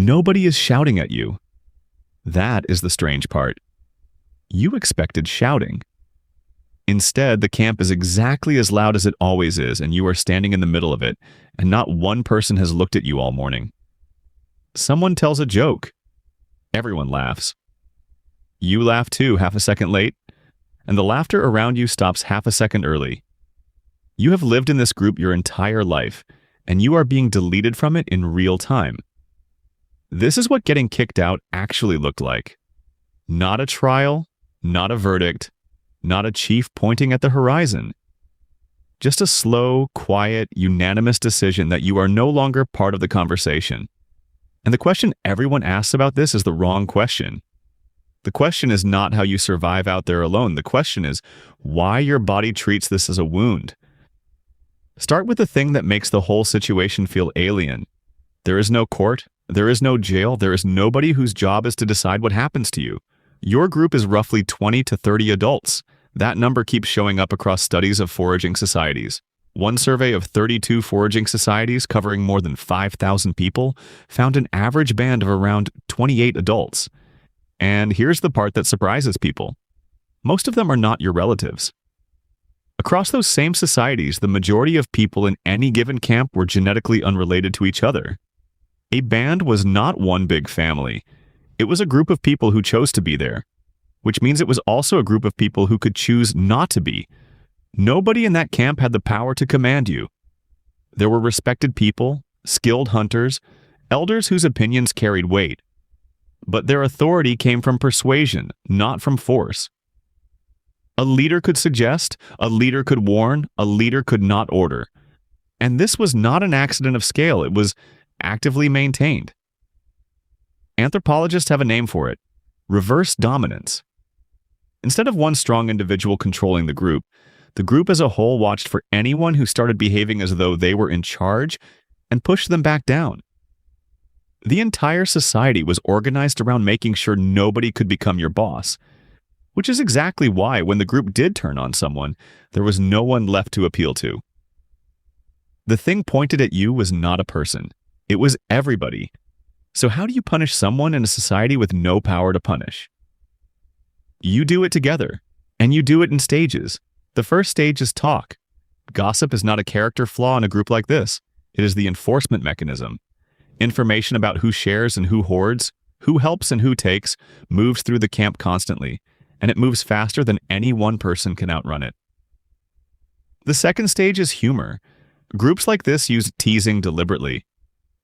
Nobody is shouting at you. That is the strange part. You expected shouting. Instead, the camp is exactly as loud as it always is, and you are standing in the middle of it, and not one person has looked at you all morning. Someone tells a joke. Everyone laughs. You laugh too, half a second late, and the laughter around you stops half a second early. You have lived in this group your entire life, and you are being deleted from it in real time. This is what getting kicked out actually looked like. Not a trial, not a verdict, not a chief pointing at the horizon. Just a slow, quiet, unanimous decision that you are no longer part of the conversation. And the question everyone asks about this is the wrong question. The question is not how you survive out there alone. The question is why your body treats this as a wound. Start with the thing that makes the whole situation feel alien. There is no court, there is no jail, there is nobody whose job is to decide what happens to you. Your group is roughly 20 to 30 adults. That number keeps showing up across studies of foraging societies. One survey of 32 foraging societies covering more than 5,000 people found an average band of around 28 adults. And here's the part that surprises people. Most of them are not your relatives. Across those same societies, the majority of people in any given camp were genetically unrelated to each other. A band was not one big family. It was a group of people who chose to be there, which means it was also a group of people who could choose not to be. Nobody in that camp had the power to command you. There were respected people, skilled hunters, elders whose opinions carried weight. But their authority came from persuasion, not from force. A leader could suggest, a leader could warn, a leader could not order. And this was not an accident of scale, it was actively maintained. Anthropologists have a name for it: reverse dominance. Instead of one strong individual controlling the group as a whole watched for anyone who started behaving as though they were in charge and pushed them back down. The entire society was organized around making sure nobody could become your boss, which is exactly why when the group did turn on someone, there was no one left to appeal to. The thing pointed at you was not a person. It was everybody. So how do you punish someone in a society with no power to punish? You do it together, and you do it in stages. The first stage is talk. Gossip is not a character flaw in a group like this. It is the enforcement mechanism. Information about who shares and who hoards, who helps and who takes, moves through the camp constantly, and it moves faster than any one person can outrun it. The second stage is humor. Groups like this use teasing deliberately.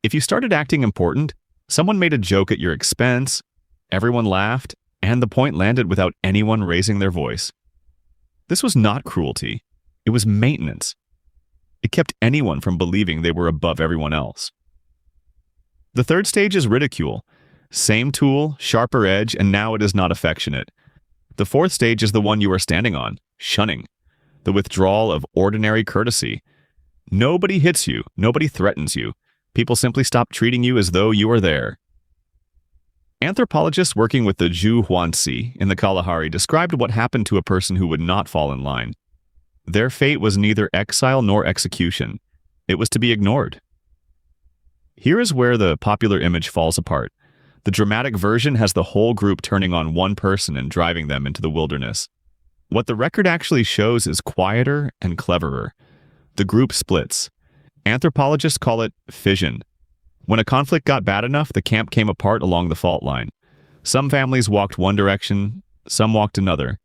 If you started acting important, someone made a joke at your expense, everyone laughed, and the point landed without anyone raising their voice. This was not cruelty. It was maintenance. It kept anyone from believing they were above everyone else. The third stage is ridicule. Same tool, sharper edge, and now it is not affectionate. The fourth stage is the one you are standing on, shunning. The withdrawal of ordinary courtesy. Nobody hits you, nobody threatens you. People simply stop treating you as though you are there. Anthropologists working with the Zhu Huanxi in the Kalahari described what happened to a person who would not fall in line. Their fate was neither exile nor execution. It was to be ignored. Here is where the popular image falls apart. The dramatic version has the whole group turning on one person and driving them into the wilderness. What the record actually shows is quieter and cleverer. The group splits. Anthropologists call it fission. When a conflict got bad enough, the camp came apart along the fault line. Some families walked one direction, some walked another,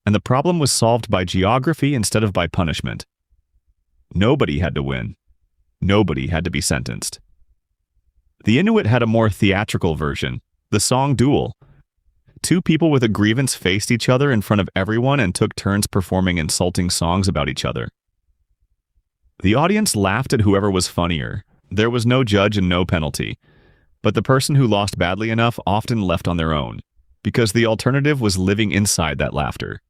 and the problem was solved by geography instead of by punishment. Nobody had to win. Nobody had to be sentenced. The Inuit had a more theatrical version, the song duel. Two people with a grievance faced each other in front of everyone and took turns performing insulting songs about each other. The audience laughed at whoever was funnier. There was no judge and no penalty. But the person who lost badly enough often left on their own, because the alternative was living inside that laughter.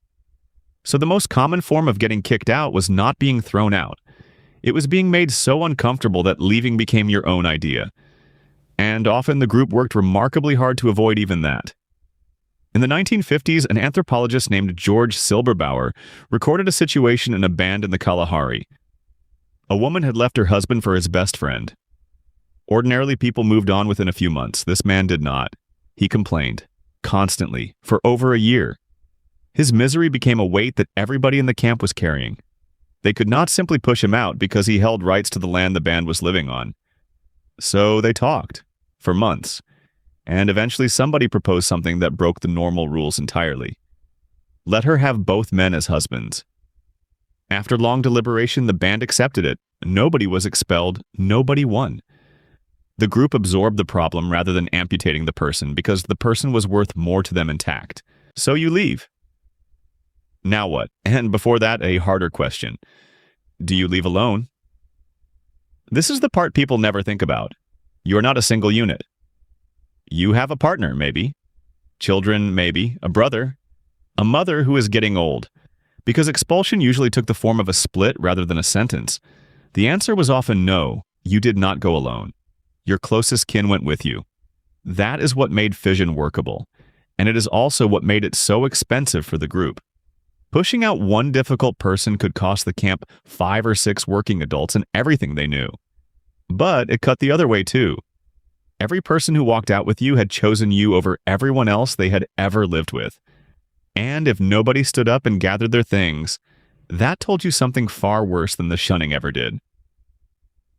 So the most common form of getting kicked out was not being thrown out. It was being made so uncomfortable that leaving became your own idea. And often the group worked remarkably hard to avoid even that. In the 1950s, an anthropologist named George Silberbauer recorded a situation in a band in the Kalahari. A woman had left her husband for his best friend. Ordinarily, people moved on within a few months. This man did not. He complained, constantly, for over a year. His misery became a weight that everybody in the camp was carrying. They could not simply push him out because he held rights to the land the band was living on. So they talked, for months, and eventually somebody proposed something that broke the normal rules entirely. Let her have both men as husbands. After long deliberation, the band accepted it. Nobody was expelled, nobody won. The group absorbed the problem rather than amputating the person because the person was worth more to them intact. So you leave. Now what? And before that, a harder question. Do you leave alone? This is the part people never think about. You are not a single unit. You have a partner, maybe. Children, maybe. A brother. A mother who is getting old. Because expulsion usually took the form of a split rather than a sentence, the answer was often no, you did not go alone. Your closest kin went with you. That is what made fission workable, and it is also what made it so expensive for the group. Pushing out one difficult person could cost the camp 5 or 6 working adults and everything they knew. But it cut the other way too. Every person who walked out with you had chosen you over everyone else they had ever lived with. And if nobody stood up and gathered their things, that told you something far worse than the shunning ever did.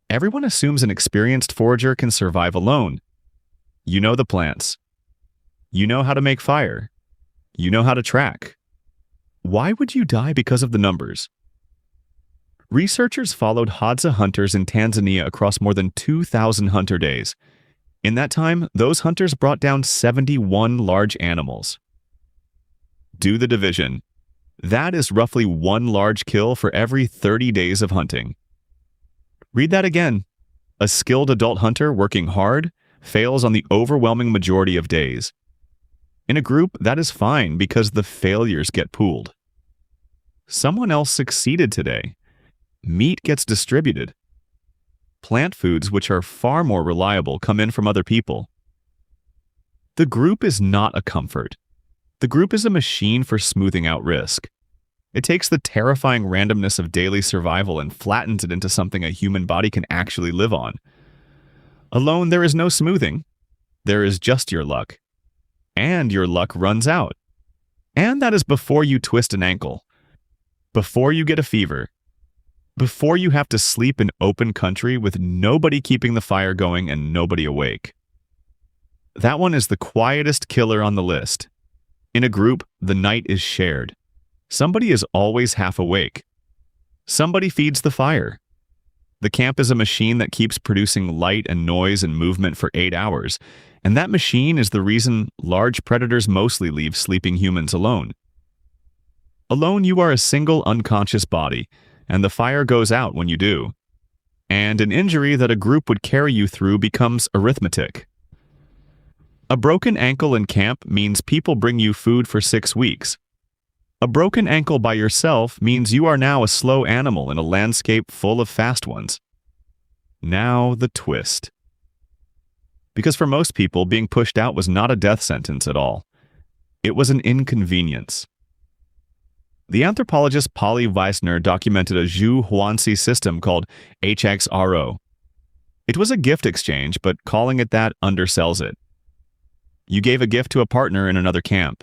Everyone assumes an experienced forager can survive alone. You know the plants. You know how to make fire. You know how to track. Why would you die because of the numbers? Researchers followed Hadza hunters in Tanzania across more than 2,000 hunter days. In that time, those hunters brought down 71 large animals. Do the division. That is roughly 1 large kill for every 30 days of hunting. Read that again. A skilled adult hunter working hard fails on the overwhelming majority of days. In a group, that is fine because the failures get pooled. Someone else succeeded today. Meat gets distributed. Plant foods, which are far more reliable, come in from other people. The group is not a comfort. The group is a machine for smoothing out risk. It takes the terrifying randomness of daily survival and flattens it into something a human body can actually live on. Alone, there is no smoothing. There is just your luck. And your luck runs out. And that is before you twist an ankle. Before you get a fever. Before you have to sleep in open country with nobody keeping the fire going and nobody awake. That one is the quietest killer on the list. In a group, the night is shared. Somebody is always half awake. Somebody feeds the fire. The camp is a machine that keeps producing light and noise and movement for 8 hours, and that machine is the reason large predators mostly leave sleeping humans alone. Alone, you are a single unconscious body, and the fire goes out when you do. And an injury that a group would carry you through becomes arithmetic. A broken ankle in camp means people bring you food for 6 weeks. A broken ankle by yourself means you are now a slow animal in a landscape full of fast ones. Now the twist. Because for most people, being pushed out was not a death sentence at all. It was an inconvenience. The anthropologist Polly Weissner documented a Zhu Huanxi system called HXRO. It was a gift exchange, but calling it that undersells it. You gave a gift to a partner in another camp.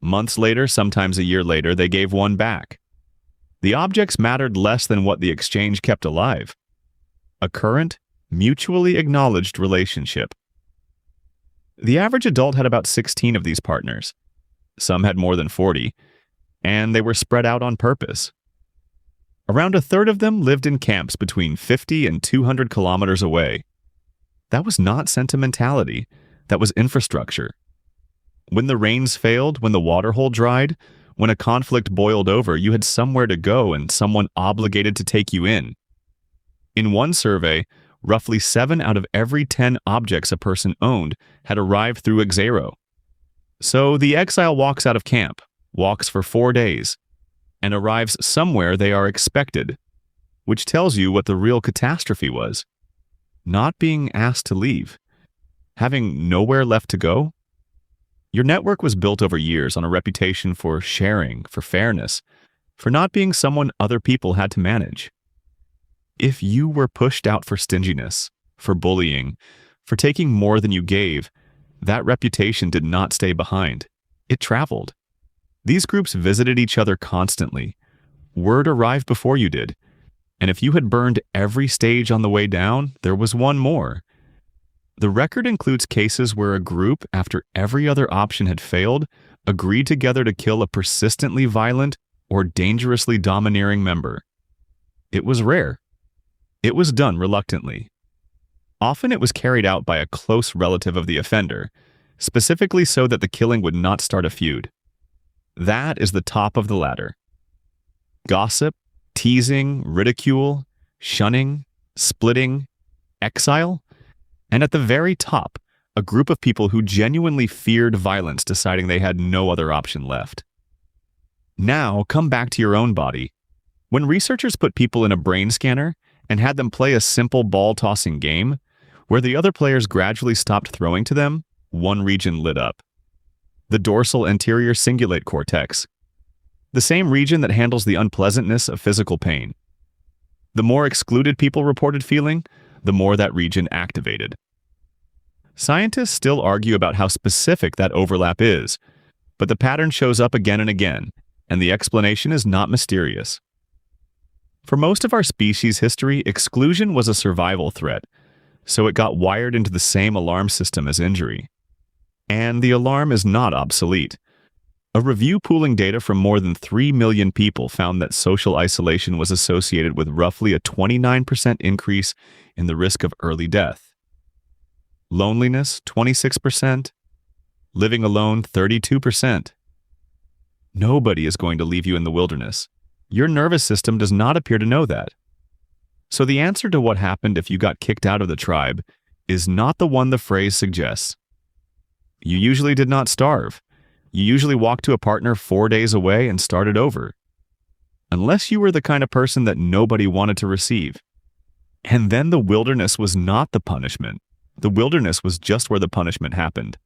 Months later, sometimes a year later, they gave one back. The objects mattered less than what the exchange kept alive. A current, mutually acknowledged relationship. The average adult had about 16 of these partners. Some had more than 40, and they were spread out on purpose. Around a third of them lived in camps between 50 and 200 kilometers away. That was not sentimentality. That was infrastructure. When the rains failed, when the waterhole dried, when a conflict boiled over, you had somewhere to go and someone obligated to take you in. In one survey, roughly 7 out of every 10 objects a person owned had arrived through Xero. So the exile walks out of camp, walks for 4 days, and arrives somewhere they are expected, which tells you what the real catastrophe was. Not being asked to leave. Having nowhere left to go. Your network was built over years on a reputation for sharing, for fairness, for not being someone other people had to manage. If you were pushed out for stinginess, for bullying, for taking more than you gave, that reputation did not stay behind. It traveled. These groups visited each other constantly. Word arrived before you did. And if you had burned every stage on the way down, there was one more. The record includes cases where a group, after every other option had failed, agreed together to kill a persistently violent or dangerously domineering member. It was rare. It was done reluctantly. Often it was carried out by a close relative of the offender, specifically so that the killing would not start a feud. That is the top of the ladder. Gossip, teasing, ridicule, shunning, splitting, exile, and at the very top, a group of people who genuinely feared violence, deciding they had no other option left. Now, come back to your own body. When researchers put people in a brain scanner and had them play a simple ball-tossing game, where the other players gradually stopped throwing to them, one region lit up. The dorsal anterior cingulate cortex, the same region that handles the unpleasantness of physical pain. The more excluded people reported feeling, the more that region activated. Scientists still argue about how specific that overlap is, but the pattern shows up again and again, and the explanation is not mysterious. For most of our species' history, exclusion was a survival threat, so it got wired into the same alarm system as injury. And the alarm is not obsolete. A review pooling data from more than 3 million people found that social isolation was associated with roughly a 29% increase in the risk of early death. Loneliness, 26%. Living alone, 32%. Nobody is going to leave you in the wilderness. Your nervous system does not appear to know that. So the answer to what happened if you got kicked out of the tribe is not the one the phrase suggests. You usually did not starve. You usually walked to a partner 4 days away and started over. Unless you were the kind of person that nobody wanted to receive. And then the wilderness was not the punishment. The wilderness was just where the punishment happened.